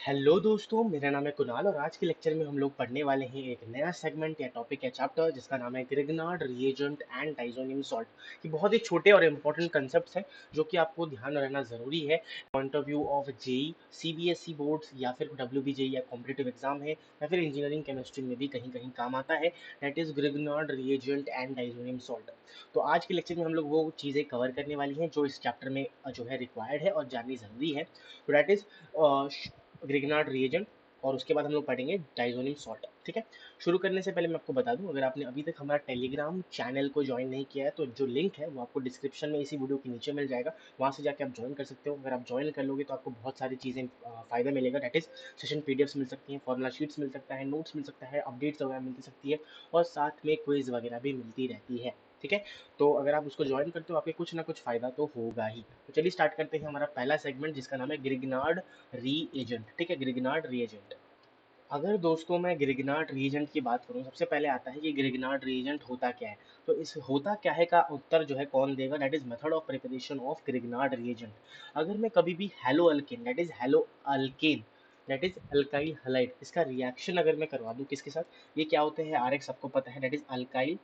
Hello दोस्तों, मेरा नाम है कुणाल और आज के लेक्चर में हम लोग पढ़ने वाले हैं एक नया सेगमेंट या टॉपिक या चैप्टर जिसका नाम है Grignard reagent and diazonium salt. ये बहुत ही छोटे और इम्पोर्टेंट कंसेप्ट्स हैं जो कि आपको ध्यान रहना ज़रूरी है point of view of JEE, CBSE boards या फिर डब्ल्यूबीजेई या कॉम्पिटिटिव एग्जाम है या फिर इंजीनियरिंग केमिस्ट्री में भी कहीं कहीं काम आता है। That is Grignard reagent and diazonium salt. तो आज के लेक्चर में हम लोग वो चीज़ें कवर करने वाली हैं जो इस चैप्टर में जो है रिक्वायर्ड है और जाननी ज़रूरी है। तो दैट इज ग्रिग्नार्ड रिएजेंट और उसके बाद हम लोग पढ़ेंगे डाइज़ोनियम सॉल्ट। ठीक है। शुरू करने से पहले मैं आपको बता दूं, अगर आपने अभी तक हमारा टेलीग्राम चैनल को ज्वाइन नहीं किया है तो जो लिंक है वो आपको डिस्क्रिप्शन में इसी वीडियो के नीचे मिल जाएगा। वहां से जाके आप ज्वाइन कर सकते हो। अगर आप ज्वाइन कर लोगे तो आपको बहुत सारी चीज़ें फ़ायदा मिलेगा। दैट इज सेशन पीडीएफ्स मिल सकती हैं, फॉर्मुला शीट्स मिल सकता है, नोट्स मिल सकता है, अपडेट्स वगैरह मिलती सकती है और साथ में क्विज वगैरह भी मिलती रहती है। ठीक है। तो अगर आप उसको ज्वाइन करते हो आपके कुछ ना कुछ फ़ायदा तो होगा ही। तो चलिए स्टार्ट करते हैं हमारा पहला सेगमेंट जिसका नाम है ग्रिग्नार्ड रीएजेंट। ठीक है, ग्रिग्नार्ड रीएजेंट। अगर दोस्तों मैं ग्रिग्नार्ड रीएजेंट की बात करूं, सबसे पहले आता है कि ग्रिग्नार्ड रीएजेंट होता क्या है। तो इस होता क्या है का उत्तर जो है कौन देगा, that is method of preparation of Grignard reagent. अगर मैं कभी भी hello alkane, that is hello alkane, that is alkyl halide, इसका रिएक्शन अगर मैं करवा दूं किसके साथ, ये क्या होते हैं आरएक्स सबको पता है, दैट इज अल्काइल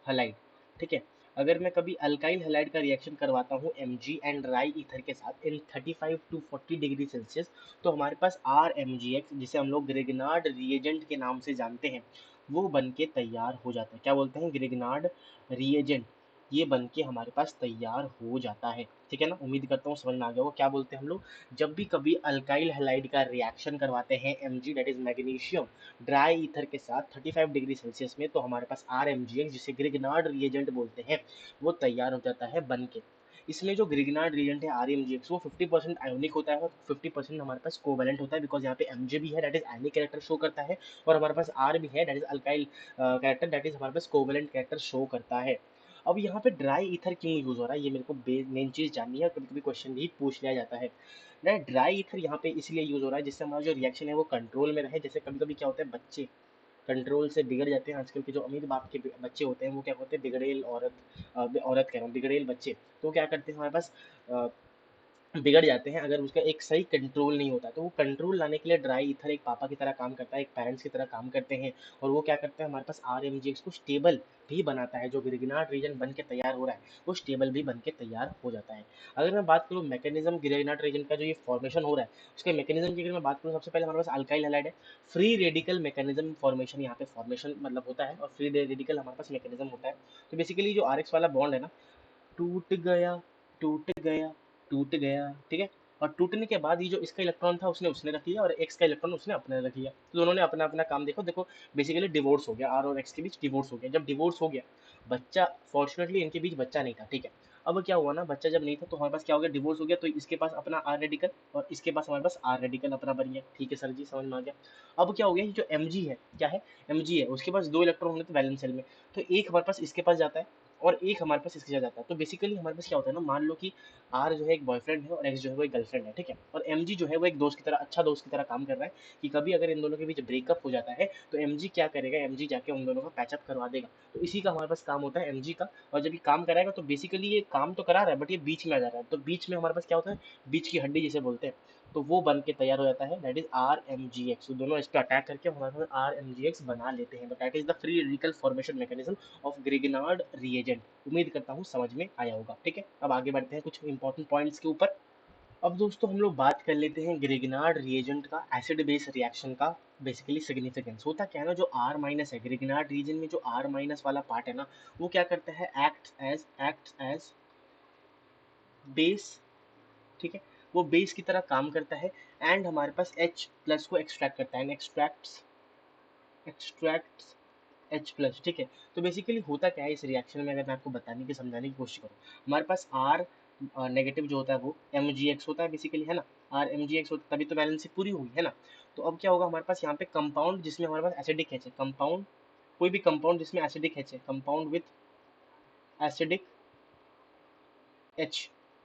हलाइड। ठीक है। अगर मैं कभी अल्काइल हलाइड का रिएक्शन करवाता हूँ Mg एंड राई ईथर के साथ इन 35 टू 40 डिग्री सेल्सियस, तो हमारे पास RMgX, जिसे हम लोग ग्रिग्नार्ड रिएजेंट के नाम से जानते हैं, वो बन के तैयार हो जाता है। क्या बोलते हैं, ग्रिग्नार्ड रिएजेंट, ये बन के हमारे पास तैयार हो जाता है। ठीक है ना, उम्मीद करता हूँ समझ में आ गया होगा क्या बोलते हैं हम लोग जब भी कभी अल्काइल हलाइड का रिएक्शन करवाते हैं Mg, that is magnesium, dry ether के साथ 35 डिग्री सेल्सियस में, तो हमारे पास RMgX, जिसे ग्रिग्नार्ड रिएजेंट बोलते हैं, वो तैयार हो जाता है बन के। इसमें जो ग्रिग्नार्ड रिएजेंट है RMgX, वो 50% आयोनिक होता है और 50% हमारे पास कोवेलेंट होता है, बिकॉज यहाँ पे Mj भी है, that is ionic character show करता है, और हमारे पास R भी है, that is alkyl character, that is हमारे पास कोवेलेंट कैरेक्टर शो करता है। अब यहाँ पे ड्राई ईथर क्यों यूज हो रहा है, ये मेरे को मेन चीज जाननी है और कभी कभी क्वेश्चन भी पूछ लिया जाता है। ना, ड्राई ईथर यहाँ पे इसलिए यूज हो रहा है जिससे हमारा जो रिएक्शन है वो कंट्रोल में रहे। जैसे कभी कभी क्या होता है, बच्चे कंट्रोल से बिगड़ जाते हैं। आजकल के जो अमीर बाप के बच्चे होते हैं वो क्या होते हैं, बिगड़ेल औरत, औरत कह रहा हूँ, बिगड़ेल बच्चे, तो क्या करते हैं हमारे पास अ, बिगड़ जाते हैं अगर उसका एक सही कंट्रोल नहीं होता। तो वो कंट्रोल लाने के लिए ड्राई ईथर एक पापा की तरह काम करता है, एक पेरेंट्स की तरह काम करते हैं, और वो क्या करते हैं हमारे पास RMgX को स्टेबल भी बनाता है। जो ग्रिग्नार्ड रीजन बन के तैयार हो रहा है वो स्टेबल भी बन के तैयार हो जाता है। अगर मैं बात करूँ मैकेनिज्म ग्रिग्नार्ड रीजन का, जो ये फॉर्मेशन हो रहा है उसके मैकेनिज्म की अगर मैं बात करूँ, सबसे पहले हमारे पास अल्काइल हैलाइड है। फ्री रेडिकल मैकेनिज्म फॉर्मेशन यहाँ पे फॉर्मेशन मतलब होता है, और फ्री रेडिकल हमारे पास मैकेनिज्म होता है। तो बेसिकली जो RX वाला बॉन्ड है ना, टूट गया, टूट गया, टूट गया। ठीक है। और टूटने के बाद ये जो इसका इलेक्ट्रॉन था उसने उसने रख लिया और एक्स का इलेक्ट्रॉन उसने अपने रख लिया, तो दोनों ने अपना अपना काम देखो देखो बेसिकली डिवोर्स हो गया, आर और एक्स के बीच डिवोर्स हो गया। जब डिवोर्स हो गया, बच्चा, फॉर्चुनेटली इनके बीच बच्चा नहीं था। ठीक है। अब क्या हुआ ना, बच्चा जब नहीं था तो हमारे पास क्या हो गया, डिवोर्स हो गया, तो इसके पास अपना आर रेडिकल और इसके पास हमारे पास आर रेडिकल अपना बन गया। ठीक है सर जी, समझ में आ गया। अब क्या हो गया, ये जो एम है, क्या है, एम है, उसके पास दो इलेक्ट्रॉन होने थे वैलेंस सेल में, तो एक हमारे पास इसके पास जाता है और एक हमारे पास इसके साथ जाता है। तो बेसिकली हमारे पास क्या होता है ना, मान लो कि आर जो है एक बॉयफ्रेंड है और एक्स जो है वो एक गर्लफ्रेंड है। ठीक है। और जो है वो एक दोस्त की तरह, अच्छा दोस्त की तरह काम कर रहा है, कि कभी अगर इन दोनों के बीच ब्रेकअप हो जाता है तो क्या करेगा, जाके उन दोनों का पैचअप करवा देगा। तो इसी का हमारे पास काम होता है का। और जब ये काम कराएगा तो बेसिकली ये काम तो करा रहा है बट ये बीच में आ जा रहा है, तो बीच में हमारे पास क्या होता है, बीच की हड्डी जिसे बोलते हैं, तो वो बन के तैयार हो जाता है, दैट इज RMgX। तो दोनों इस पर अटैक करके हमारे पास RMgX बना लेते हैं। That is the free radical formation mechanism of Grignard reagent. उम्मीद करता हूँ समझ में आया होगा। ठीक है, अब आगे बढ़ते हैं कुछ इंपॉर्टेंट पॉइंट्स के ऊपर। अब दोस्तों हम लोग बात कर लेते हैं ग्रिग्नार्ड रिएजेंट का एसिड बेस रिएक्शन का। बेसिकली सिग्निफिकेंस होता क्या है ना, जो R माइनस है ग्रिग्नार्ड रीजन में, जो R माइनस वाला पार्ट है ना, वो क्या करता है, एक्ट एज बेस। ठीक है। वो बेस की तरह काम करता है एंड हमारे पास H प्लस को एक्सट्रैक्ट करता है, एक्सट्रैक्ट्स H प्लस। ठीक है। तो बेसिकली होता क्या है इस रिएक्शन में, अगर मैं आपको बताने की समझाने की कोशिश करूँ, हमारे पास R नेगेटिव जो होता है वो MgX होता है बेसिकली, है ना, RMgX होता है, तभी तो बैलेंसिंग पूरी होगी, है ना। तो अब क्या होगा, हमारे पास यहाँ पे कंपाउंड जिसमें हमारे पास एसिडिक H है, कंपाउंड, कोई भी कंपाउंड जिसमें एसिडिक H है, compound with acidic H,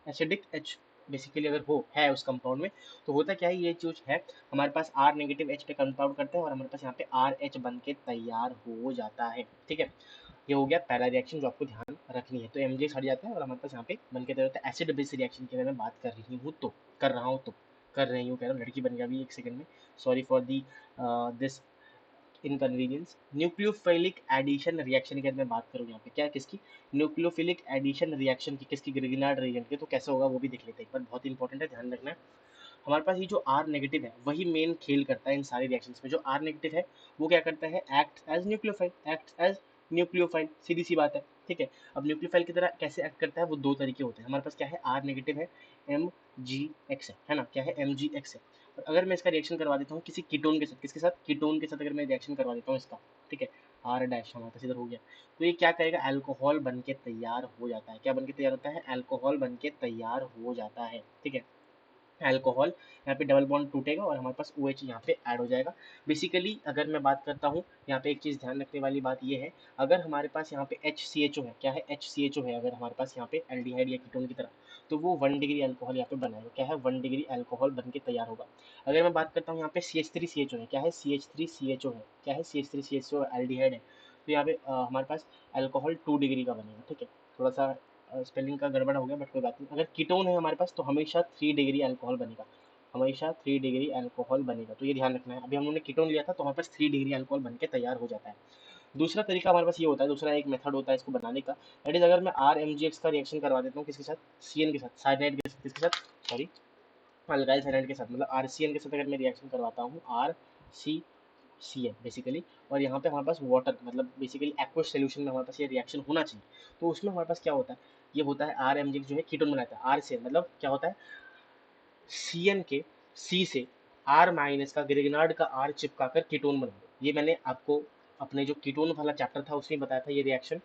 acidic H basically अगर हो है उस कंपाउंड में, तो होता क्या है, ये चीज है, हमारे पास R नेगेटिव H पे कंपाउंड करते हैं और हमारे पास यहाँ पे RH बन के तैयार हो जाता है। ठीक है। ये हो गया पहला रिएक्शन जो आपको ध्यान रखनी है। तो MgX हट जाता है और हमारे पास यहाँ पे बन के तैयार होता है। एसिड बेस रिएक्शन की अगर मैं बात कर रही हूँ तो, कर रहा हूँ तो, कर रही हूँ, कह रहा हूँ लड़की बन गया अभी एक सेकंड में, sorry for the this inconvenience. Nucleophilic addition reaction की अगर मैं बात करूँ यहाँ पे क्या है किसकी, न्यूक्लियोफिलिक एडिशन रिएक्शन की, किसकी, ग्रिग्नार्ड रीजेंट की। तो कैसे होगा वो भी देख लेते हैं एक बार, बहुत इंपॉर्टेंट है, ध्यान रखना है। हमारे पास ये जो आर नेगेटिव है वही मेन खेल करता है इन सारे रिएक्शंस में। जो आर नेगेटिव है वो क्या करता है, act as nucleophile, act as nucleophile, सीधी सी बात है, ठीक है। अब न्यूक्लियोफाइल की तरह कैसे एक्ट करता है, वो दो तरीके होते हैं। हमारे पास क्या है, आर नेगेटिव है, एम जी एक्स है ना, क्या है, एम जी एक्स है। और अगर मैं इसका रिएक्शन करवा देता हूँ किसी कीटोन के साथ, किसके साथ, कीटोन के साथ अगर मैं रिएक्शन करवा देता हूँ इसका, ठीक है, आर डैश हमारे पास इधर हो गया, तो ये क्या करेगा, अल्कोहल बन के तैयार हो जाता है। क्या बन के तैयार होता है, अल्कोहल बन के तैयार हो जाता है, ठीक है। अल्कोहल यहाँ पे डबल बॉन्ड टूटेगा और हमारे पास OH यहाँ पे ऐड हो जाएगा। बेसिकली अगर मैं बात करता हूँ यहाँ पे एक चीज़ ध्यान रखने वाली बात ये है, अगर हमारे पास यहाँ पे HCHO है, क्या है, HCHO है, अगर हमारे पास यहाँ पे एल्डिहाइड या कीटोन की तरह, तो वो 1 डिग्री अल्कोहल यहाँ पे बनाएगा, क्या है, 1 डिग्री अल्कोहल बन के तैयार होगा। अगर मैं बात करता हूँ यहाँ पे CH3CHO है, क्या है, CH3CHO है, क्या है, CH3CHO एल्डिहाइड है, तो यहाँ पे हमारे पास अल्कोहल 2 डिग्री का बनेगा, ठीक है। थोड़ा सा स्पेलिंग का गड़बड़ हो गया बट कोई बात नहीं। अगर कीटोन है हमारे पास तो हमेशा 3 डिग्री अल्कोहल बनेगा, हमेशा 3 डिग्री अल्कोहल बनेगा, तो ये ध्यान रखना है। अभी हम लोगों ने कीटोन लिया था तो हमारे पास 3 डिग्री अल्कोहल बन के तैयार हो जाता है। दूसरा तरीका हमारे पास ये होता है, दूसरा एक मेथड होता है इसको बनाने का, दैट इज अगर मैं RMGX का रिएक्शन करवा देता हूँ किसके साथ, CN के साथ, साइनाइड के साथ, किसके साथ, सॉरी, अल्काइल साइनाइड के साथ, मतलब RCN के साथ अगर मैं रिएक्शन करवाता हूँ, RCCN बेसिकली, और यहाँ पे हमारे पास वाटर, मतलब बेसिकली एक्वस सोल्यूशन में हमारे पास ये रिएक्शन होना चाहिए, तो उसमें हमारे पास क्या होता है, ये होता है RMGX जो है कीटोन बनाता है, RCN मतलब क्या होता है, CN के C से R माइनस का, ग्रिग्नार्ड का R चिपका कर कीटोन बना दो। ये मैंने आपको अपने जो कीटोन वाला चैप्टर था उसमें बताया था, ये रिएक्शन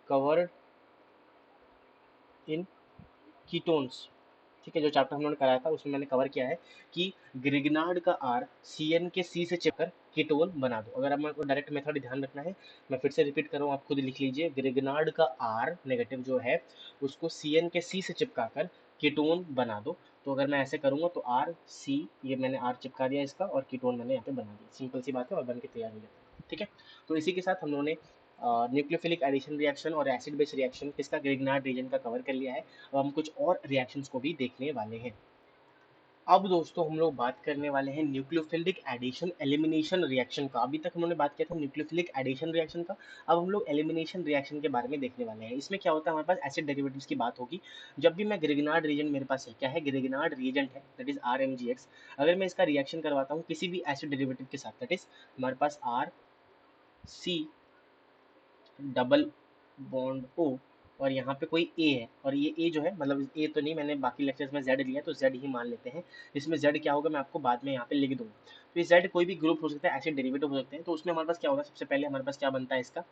कवर्ड इन कीटोन्स, ठीक है। जो चैप्टर हम लोगों ने कराया था उसमें मैंने कवर किया है कि ग्रिग्नार्ड का R CN के C से चिपकर कीटोन बना दो। अगर आपको डायरेक्ट मेथड ध्यान रखना है, मैं फिर से रिपीट कर रहा हूँ, आप खुद लिख लीजिए, ग्रिग्नार्ड का R नेगेटिव जो है उसको CN के C से चिपका कर कीटोन बना दो। तो अगर मैं ऐसे करूंगा तो RC, ये मैंने R चिपका दिया इसका और कीटोन मैंने यहाँ पे बना दिया, सिंपल सी बात है, और बन के तैयार हो जाता है, ठीक है। तो इसी के साथ हम लोगों ने न्यूक्लियोफिलिक एडिशन रिएक्शन और एसिड बेस रिएक्शन किसका, ग्रिग्नार्ड रीजन का कवर कर लिया है। अब हम कुछ और रिएक्शंस को भी देखने वाले हैं। अब दोस्तों हम लोग बात करने वाले हैं न्यूक्लियोफिलिक एडिशन एलिमिनेशन रिएक्शन का। अभी तक हम लोगों ने बात किया था न्यूक्लियोफिलिक एडिशन रिएक्शन का, अब हम लोग एलिमिनेशन रिएक्शन के बारे में देखने वाले हैं। इसमें क्या होता है, हमारे पास एसिड डेरिवेटिव्स की बात होगी। जब भी मैं ग्रिग्नार्ड रीजन मेरे पास है, क्या है, ग्रिग्नार्ड रीजेंट है, दैट इज RMGX, अगर मैं इसका रिएक्शन करवाता हूँ किसी भी एसिड डेरिवेटिव के साथ, दैट इज हमारे पास RC डबल बॉन्ड O, और यहाँ पे कोई A है, और ये A जो है, मतलब A तो नहीं, मैंने बाकी लेक्चर्स में Z लिया तो Z ही मान लेते हैं। इसमें Z क्या होगा मैं आपको बाद में यहाँ पे लिख दूंगा। तो ये Z कोई भी ग्रुप हो सकता है, एसिड डेरिवेटिव हो सकते हैं। तो उसमें हमारे पास क्या होगा, सबसे पहले हमारे पास क्या बनता है, इसका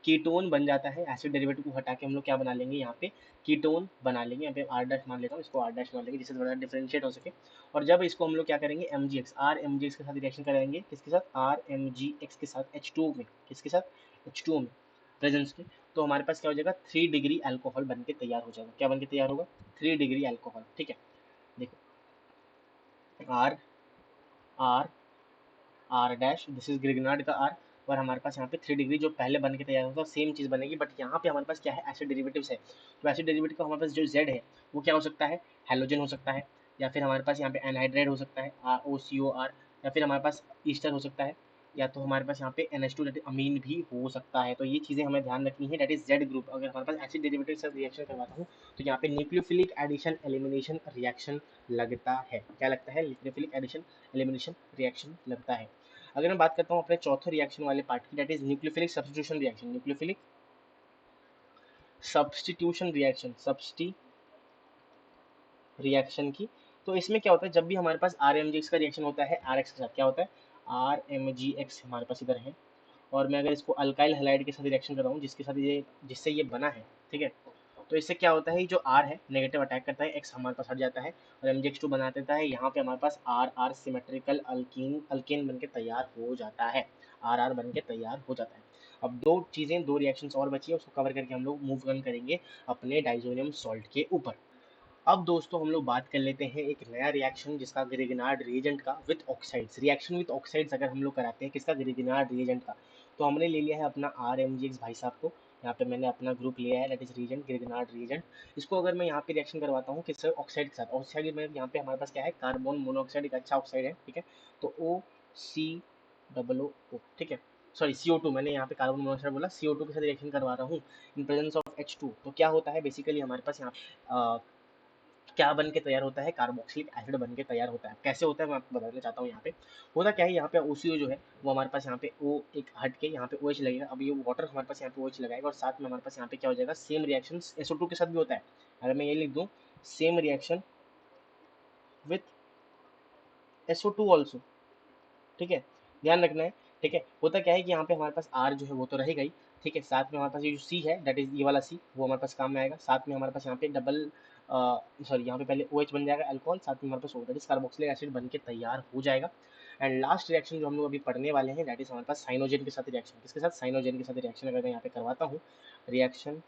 कीटोन बन जाता है। एसिड डेरिवेटिव को हटा के हम लोग क्या बना लेंगे, यहाँ पे कीटोन बना लेंगे। यहाँ पे R डैश मान लेता हूँ, इसको R डैश मान लेंगे जिससे थोड़ा डिफरेंशिएट हो सके। और जब इसको हम लोग क्या करेंगे, RMGX के साथ रिएक्शन करेंगे, किसके साथ, RMGX के साथ H2O में, किसके साथ, H2O में प्रेजेंस में, तो हमारे पास क्या हो जाएगा, 3 डिग्री अल्कोहल बन के तैयार हो जाएगा। क्या बन के तैयार होगा, 3 डिग्री अल्कोहल, ठीक है। देखो, R R R dash, this is Grignard का आर, और हमारे पास यहाँ पे 3 डिग्री जो पहले बन के तैयार होता है सेम चीज़ बनेगी, बट यहाँ पे हमारे पास क्या है, एसिड डेरिवेटिव्स है। तो एसिड डेरिवेटिव का हमारे पास जो जेड है वो क्या हो सकता है, हेलोजन हो सकता है, या फिर हमारे पास यहाँ पे एनहाइड्राइड हो सकता है, OCOR, या फिर हमारे पास ईस्टर हो सकता है, या तो हमारे पास यहाँ पे NH2 दैट अमीन भी हो सकता है। तो ये चीज़ें हमें ध्यान रखनी है, दैट इज जेड ग्रुप। अगर हमारे पास एसिड डेरिवेटिव से रिएक्शन करवाता हूँ तो यहाँ पे न्यूक्लियोफिलिक एडिशन एलिमिनेशन रिएक्शन लगता है। क्या लगता है, न्यूक्लियोफिलिक एडिशन एलिमिनेशन रिएक्शन लगता है। अगर मैं बात करता हूँ अपने चौथे रिएक्शन वाले पार्ट की, that is nucleophilic substitution reaction, nucleophilic substitution reaction, reaction की। तो इसमें क्या होता है, जब भी हमारे पास RMGX का रिएक्शन होता है RX के साथ, क्या होता है, RMGX हमारे पास इधर है, और मैं अगर इसको अल्काइल हैलाइड के साथ रिएक्शन कर रहा हूँ जिसके साथ ये, जिससे ये बना है, ठीक है, तो इससे क्या होता है, जो R है नेगेटिव अटैक करता है, X हमारे पास हट जाता है और MgX2 बना देता है। यहाँ पे हमारे पास RR सिमेट्रिकल अल्केन बन के तैयार हो जाता है, RR बन के तैयार हो जाता है। अब दो चीज़ें, दो रिएक्शंस और बची है, उसको कवर करके हम लोग मूव ऑन करेंगे अपने डाइजोनियम सॉल्ट के ऊपर। अब दोस्तों हम लोग बात कर लेते हैं एक नया रिएक्शन जिसका, ग्रिग्नार्ड रिएजेंट का with oxides, reaction with oxides अगर हम लोग कराते हैं किसका, ग्रिग्नार्ड रिएजेंट का, तो हमने ले लिया है अपना RMGX भाई साहब को, यहाँ पे मैंने अपना ग्रुप लिया है, that is reagent, Grignard reagent. इसको अगर मैं यहाँ पे रिएक्शन करवाता हूँ किस ऑक्साइड के साथ, ऑक्साइड में यहाँ पे हमारे पास क्या है, कार्बन मोनोऑक्साइड, एक अच्छा ऑक्साइड है, ठीक है। तो ओ सी डबल ओ, ठीक है, सॉरी CO2, मैंने यहाँ पे कार्बन मोनोऑक्साइड बोला, CO2 के साथ रिएक्शन करवा रहा हूँ इन प्रेजेंस ऑफ H2। तो क्या होता है बेसिकली हमारे पास यहाँ क्या बन के तैयार होता है, कार्बोक्सिलिक एसिड बन के तैयार होता है। कैसे होता है मैं आपको बताना चाहता हूँ। यहाँ पे होता क्या है, यहाँ पे OCO जो है वो हमारे पास यहाँ पे O एक हट के यहाँ पे OH लगेगा। अब ये वाटर हमारे पास यहाँ पे OH लगाएगा और साथ में हमारे पास यहाँ पे क्या हो जाएगा, सेम रिएक्शन SO2 के साथ भी होता है। अगर मैं ये लिख दूँ, same reaction with SO2 also, ठीक है, ध्यान रखना है। ठीक है, होता क्या है कि यहाँ पे हमारे पास R जो है वो तो रहेगा ही, ठीक है। साथ में हमारे पास ये जो C है, दैट इज ये वाला C, वो हमारे पास काम में आएगा। साथ में हमारे पास यहाँ पे डबल सॉरी, यहाँ पे पहले OH बन जाएगा अल्कोहल, साथ में हमारे पास O, that is carboxylic acid बन के तैयार हो जाएगा। एंड लास्ट रिएक्शन जो हम लोग अभी पढ़ने वाले हैं, दैट इज हमारे पास साइनोजेन के साथ रिएक्शन। किसके साथ, साइनोजेन के साथ रिएक्शन अगर मैं यहाँ पे करवाता हूँ, रिएक्शन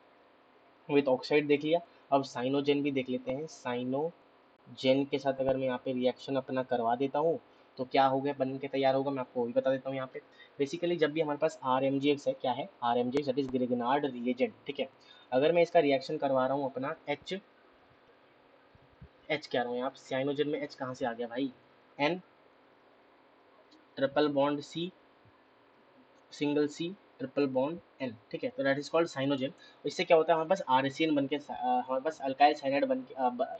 विथ ऑक्साइड देख लिया, अब साइनोजेन भी देख लेते हैं। साइनोजेन के साथ अगर मैं यहाँ पे रिएक्शन अपना करवा देता हूँ तो क्या हो गया, बन के तैयार होगा, मैं आपको वही बता देता हूँ यहाँ पे। बेसिकली जब भी हमारे पास RMgx है, क्या है RMgx, that is Grignard reagent, ठीक है। अगर मैं इसका रिएक्शन करवा रहा हूँ अपना H कह रहा हूँ यहाँ पे, साइनोजेन में H कहाँ से आ गया भाई, N triple bond C, single C triple bond N, ठीक है। तो दैट इज कॉल्ड साइनोजेन। इससे क्या होता है, हमारे पास RCN बन के हमारे पास अल्काइल साइनाइड बन के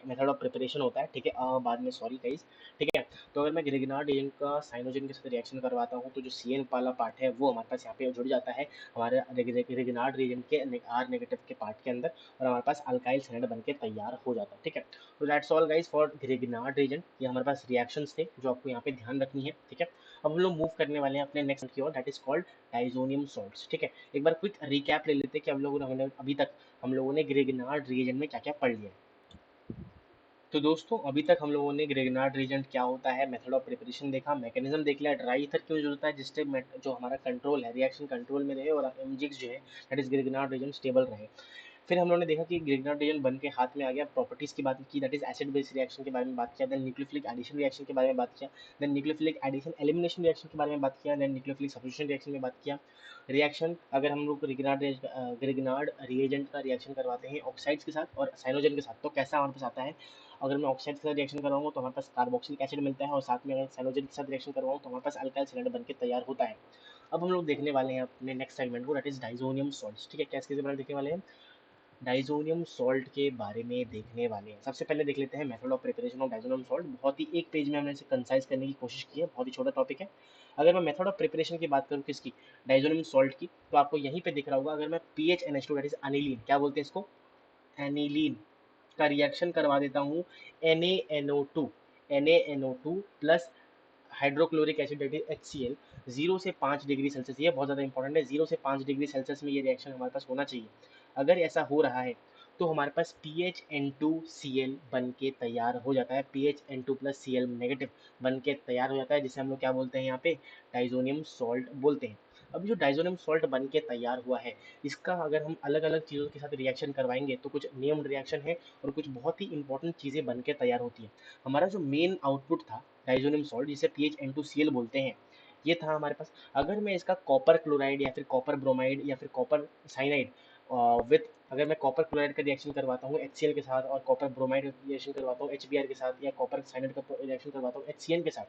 मेथड ऑफ प्रिपरेशन होता है, ठीक है। बाद में सॉरी गाइस, ठीक है। तो अगर मैं ग्रिग्नार्ड एजेंट का साइनोजेन के साथ रिएक्शन करवाता हूँ तो जो CN वाला पार्ट है वो हमारे पास यहाँ पे जुड़ जाता है हमारे ग्रिग्नार्ड रिएजेंट के R नेगेटिव के पार्ट के अंदर, और हमारे पास अल्काइल साइनाइड बन के तैयार हो जाता है, ठीक है। तो that's all guys for Grignard reagent. ये हमारे पास रिएक्शंस थे जो आपको यहाँ पे ध्यान रखनी है, ठीक है। अब हम लोग मूव करने वाले हैं अपने नेक्स्ट की ओर, that is called diazonium salts, ठीक है। एक बार क्विक रिकैप ले लेते हैं कि हमने अभी तक हम लोगों ने ग्रिग्नार्ड रीजन में क्या क्या पढ़ लिया। तो दोस्तों अभी तक हम लोगों ने ग्रिग्नार्ड रीजन क्या होता है, मेथड ऑफ प्रिपरेशन देखा, मैकेनिज्म देख लिया, ड्राई ईथर क्यों यूज होता है, जिससे जो हमारा कंट्रोल है, रिएक्शन कंट्रोल में रहे और एमजिक्स जो है that is Grignard reason stable रहे। फिर हम लोगों ने देखा कि ग्रिग्नार्ड रीजन बन के हाथ में आ गया, प्रॉपर्टीज की बात की, that is acid base reaction के बारे में बात किया, देन न्यूक्लियोफिलिक एडिशन रिएक्शन के बारे में बात किया, then nucleophilic addition elimination reaction के बारे में बात किया, देन न्यूक्लियोफिलिक सब्स्टिट्यूशन रिएक्शन में बात किया। रिएक्शन अगर हम लोग ग्रिग्नार्ड रिएजेंट का रिएक्शन करवाते हैं ऑक्साइड्स के साथ और साइनोजन के साथ तो कैसा हमारे पास आता है। अगर मैं ऑक्साइड के साथ रिएक्शन करवाऊंगा तो हमारे पास कार्बोक्सिलिक एसिड मिलता है, और साथ में अगर साइनोजन के साथ रिएक्शन करवाऊँ तो हमारे पास अल्काइल साइनाइड बन के तैयार होता है। अब हम लोग देखने वाले हैं अपने नेक्स्ट सेगमेंट को, दैट इज डाइजोनियम सॉल्ट्स, ठीक है। कैसे कैसे बारे में देखने वाले हैं, डाइजोनियम सॉल्ट के बारे में देखने वाले हैं। सबसे पहले देख लेते हैं method of preparation of diazonium salt. बहुत ही एक पेज में हमने इसे कंसाइज करने की कोशिश की है, बहुत ही छोटा टॉपिक है। अगर मैं मेथड ऑफ प्रिपरेशन की बात करूँ किसकी, डाइजोनियम सॉल्ट की, तो आपको यहीं पे दिख रहा होगा। अगर मैं PHNH2 दैट इज अनिलीन, क्या बोलते हैं इसको, एनिलीन का रिएक्शन करवा देता हूँ NaNO2, NaNO2 plus hydrochloric acid that is HCl, 0 से 5 डिग्री सेल्सियस, ये बहुत ज़्यादा इंपॉर्टेंट है, 0 से 5 डिग्री सेल्सियस में ये रिएक्शन हमारे पास होना चाहिए। अगर ऐसा हो रहा है तो हमारे पास PHN2Cl बन के तैयार हो जाता है, PHN2 प्लस Cl नेगेटिव बन के तैयार हो जाता है, जिसे हम लोग क्या बोलते हैं यहाँ पे, डाइजोनियम सॉल्ट बोलते हैं। अब जो डाइजोनियम सॉल्ट बन के तैयार हुआ है, इसका अगर हम अलग अलग चीज़ों के साथ रिएक्शन करवाएंगे तो कुछ नेम्ड रिएक्शन है और कुछ बहुत ही इंपॉर्टेंट चीज़ें बन के तैयार होती है। हमारा जो मेन आउटपुट था डाइजोनियम सॉल्ट, जिसे PHN2Cl बोलते हैं, ये था हमारे पास। अगर मैं इसका कॉपर क्लोराइड या फिर कॉपर ब्रोमाइड या फिर कॉपर साइनाइड विथ, अगर मैं कॉपर क्लोराइड का रिएक्शन करवाता हूँ HCl के साथ और कॉपर ब्रोमाइड का रिएक्शन करवाता हूँ HBr के साथ, या कॉपर साइनाइड का रिएक्शन करवाता हूँ HCN के साथ,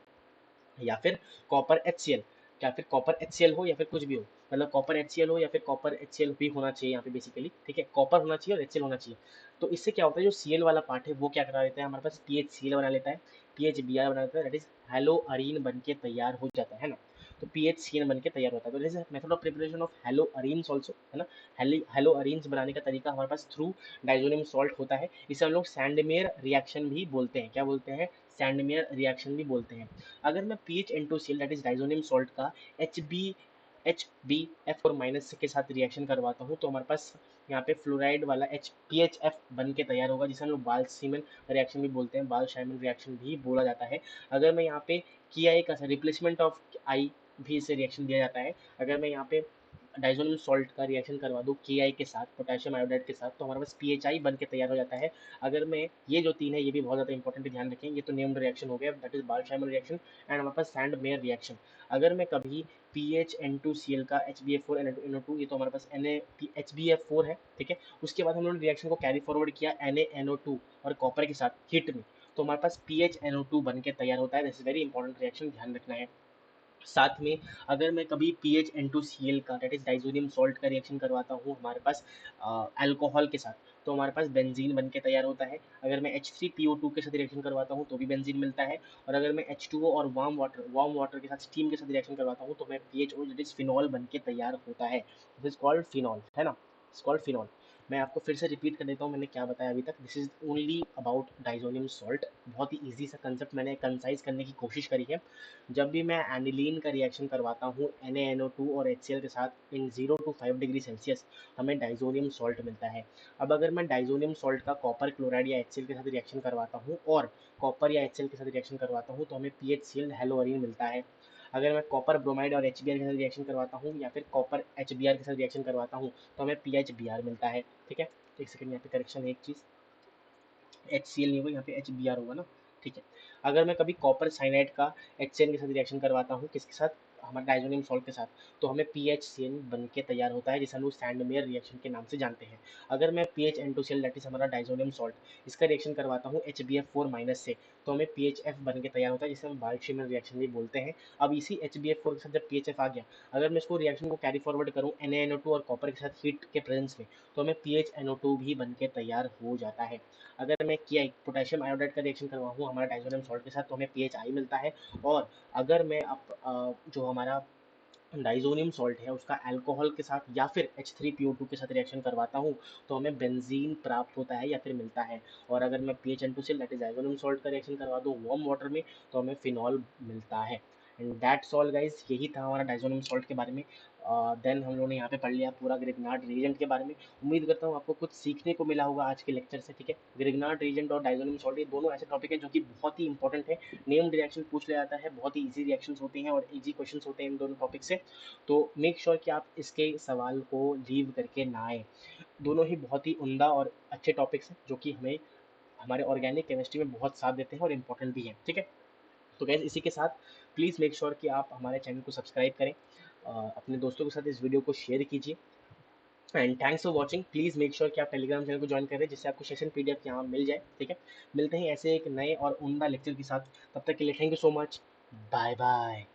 या फिर कॉपर HCl, या फिर कॉपर HCl हो या फिर कुछ भी हो, मतलब कॉपर HCl हो या फिर कॉपर HCl भी होना चाहिए यहाँ पे बेसिकली, ठीक है। कॉपर होना चाहिए और HCl होना चाहिए। तो इससे क्या होता है, जो Cl वाला पार्ट है वो क्या करा देता है, हमारे पास PHCl बना लेता है, PHBr बना लेता है, दैट इज हेलो अरीन बन के तैयार हो जाता है ना। तो PHCN बन के तैयार होता है। तो this is method of preparation of hello arenes also, है ना। हेलो अरीन्स बनाने का तरीका हमारे पास थ्रू डाइजोनियम सॉल्ट होता है। इसे हम लोग सैंडमेयर रिएक्शन भी बोलते हैं, क्या बोलते हैं, सैंडमेयर रिएक्शन भी बोलते हैं। अगर मैं PHN2Cl that is diazonium salt का HbF4- के साथ रिएक्शन करवाता हूँ तो हमारे पास यहाँ पे फ्लोराइड वाला PHF बन के तैयार होगा, जिसे हम लोग बाल-सीमन रिएक्शन भी बोलते हैं, बाल-शाइमन रिएक्शन भी बोला जाता है। अगर मैं यहाँ पे किया एक रिप्लेसमेंट ऑफ आई भी इसे रिएक्शन दिया जाता है। अगर मैं यहाँ पे डाइजोनियम सॉल्ट का रिएक्शन करवा दूँ KI के साथ, पोटेशियम आयोडाइड के साथ, तो हमारे पास PHI बन के तैयार हो जाता है। अगर मैं ये जो 3 है ये भी बहुत ज़्यादा इंपॉर्टेंट है, ध्यान रखें। ये तो नेम्ड रिएक्शन हो गया, दैट इज बाल्शैमर रिएक्शन एंड हमारे पास सैंड मेयर रिएक्शन। अगर मैं कभी PHN2Cl का HBF4 NO2, ये तो हमारे पास HBF4 है, ठीक है। उसके बाद हम लोगों ने रिएक्शन को कैरी फॉरवर्ड किया NaNO2 और कॉपर के साथ हीट में, तो हमारे पास PHNO2 बन के तैयार होता है। This is very important reaction, ध्यान रखना है। साथ में अगर मैं कभी PHN2Cl का, डेट इज डाइजोनियम सॉल्ट का रिएक्शन करवाता हूँ हमारे पास अल्कोहल के साथ, तो हमारे पास बेंजीन बन के तैयार होता है। अगर मैं H3PO2 के साथ रिएक्शन करवाता हूँ तो भी बेंजीन मिलता है। और अगर मैं H2O और वार्म वाटर के साथ, स्टीम के साथ रिएक्शन करवाता हूँ तो मैं PHO, डेट इज फिनॉल बन के तैयार होता है। दिस इज कॉल्ड फिनॉल, है ना, इट्स कॉल्ड फिनॉल। मैं आपको फिर से रिपीट कर देता हूँ मैंने क्या बताया अभी तक। This is only about diazonium salt. बहुत ही ईजी सा कंसेप्ट मैंने कंसाइज करने की कोशिश करी है। जब भी मैं एनिलीन का रिएक्शन करवाता हूँ NaNO2 और HCl के साथ इन 0 to 5 डिग्री सेल्सियस, हमें डाइजोनियम सॉल्ट मिलता है। अब अगर मैं डाइजोनियम सॉल्ट का कॉपर क्लोराइड या HCl के साथ रिएक्शन करवाता हूँ और कॉपर या HCl के साथ रिएक्शन करवाता हूँ तो हमें PHCl हेलोअरीन मिलता है। अगर मैं कॉपर ब्रोमाइड और HBr के साथ रिएक्शन करवाता हूँ या फिर कॉपर HBr के साथ रिएक्शन करवाता हूँ तो हमें PHBr मिलता है, ठीक है। एक सेकंड, यहाँ पे करेक्शन है एक चीज़, HCl नहीं होगा, यहाँ पे HBr होगा ना, ठीक है। अगर मैं कभी कॉपर साइनाइड का HCl के साथ रिएक्शन करवाता हूँ, किसके साथ, हमारे डाइजोनियम सॉल्ट के साथ, तो हमें PHCl बन के तैयार होता है, जिसे हम लोग सैंडमेयर रिएक्शन के नाम से जानते हैं। अगर मैं PHN2Cl, दैट इज हमारा डाइजोनियम सॉल्ट, इसका रिएक्शन करवाता हूँ HBF4 माइनस से, तो हमें PHF बन के तैयार होता है, जिसे हम बाल्शेमर रिएक्शन भी बोलते हैं। अब इसी HBF4 के साथ जब PHF आ गया, अगर मैं इसको रिएक्शन को कैरी फॉरवर्ड करूँ NaNO2 और कॉपर के साथ हीट के प्रेजेंस में, तो हमें PHNO2 भी बन के तैयार हो जाता है। अगर मैं किया पोटेशियम आयोडाइड का रिएक्शन करवाऊँ हमारा डाइजोनियम सॉल्ट के साथ, तो हमें PHI मिलता है। और अगर मैं जो हमारा डाइजोनियम सॉल्ट है उसका अल्कोहल के साथ या फिर H3PO2 के साथ रिएक्शन करवाता हूँ तो हमें बेंजीन प्राप्त होता है या फिर मिलता है। और अगर मैं PHN2Cl, that is diazonium salt का रिएक्शन करवा दूँ वार्म वाटर में, तो हमें फिनॉल मिलता है। एंड दैट्स ऑल गाइज, यही था हमारा डाइजोनियम सॉल्ट के बारे में। देन हम लोगों ने यहाँ पे पढ़ लिया पूरा ग्रिग्नार्ड रिएजेंट के बारे में। उम्मीद करता हूँ आपको कुछ सीखने को मिला होगा आज के लेक्चर से, ठीक है। ग्रिग्नार्ड रिएजेंट और डाइजोनियम सॉल्ट, ये दोनों ऐसे टॉपिक हैं जो कि बहुत ही इंपॉर्टेंट है। नेम्ड रिएक्शन पूछ लिया जाता है, बहुत ही ईजी रिएक्शंस होते हैं और ईजी क्वेश्चंस होते हैं इन दोनों टॉपिक से। तो मेक श्योर कि आप इसके सवाल को लीव करके ना आए। दोनों ही बहुत ही उम्दा और अच्छे टॉपिक्स हैं जो कि हमें हमारे ऑर्गेनिक केमिस्ट्री में बहुत साथ देते हैं और इम्पोर्टेंट भी हैं, ठीक है। तो गैस इसी के साथ प्लीज़ मेक श्योर कि आप हमारे चैनल को सब्सक्राइब करें, अपने दोस्तों के साथ इस वीडियो को शेयर कीजिए। And thanks for watching. Please make sure कि आप टेलीग्राम चैनल को ज्वाइन करें जिससे आपको सेशन PDF यहाँ मिल जाए, ठीक है। मिलते हैं ऐसे एक नए और उम्दा लेक्चर के साथ, तब तक के लिए thank you so much, bye bye.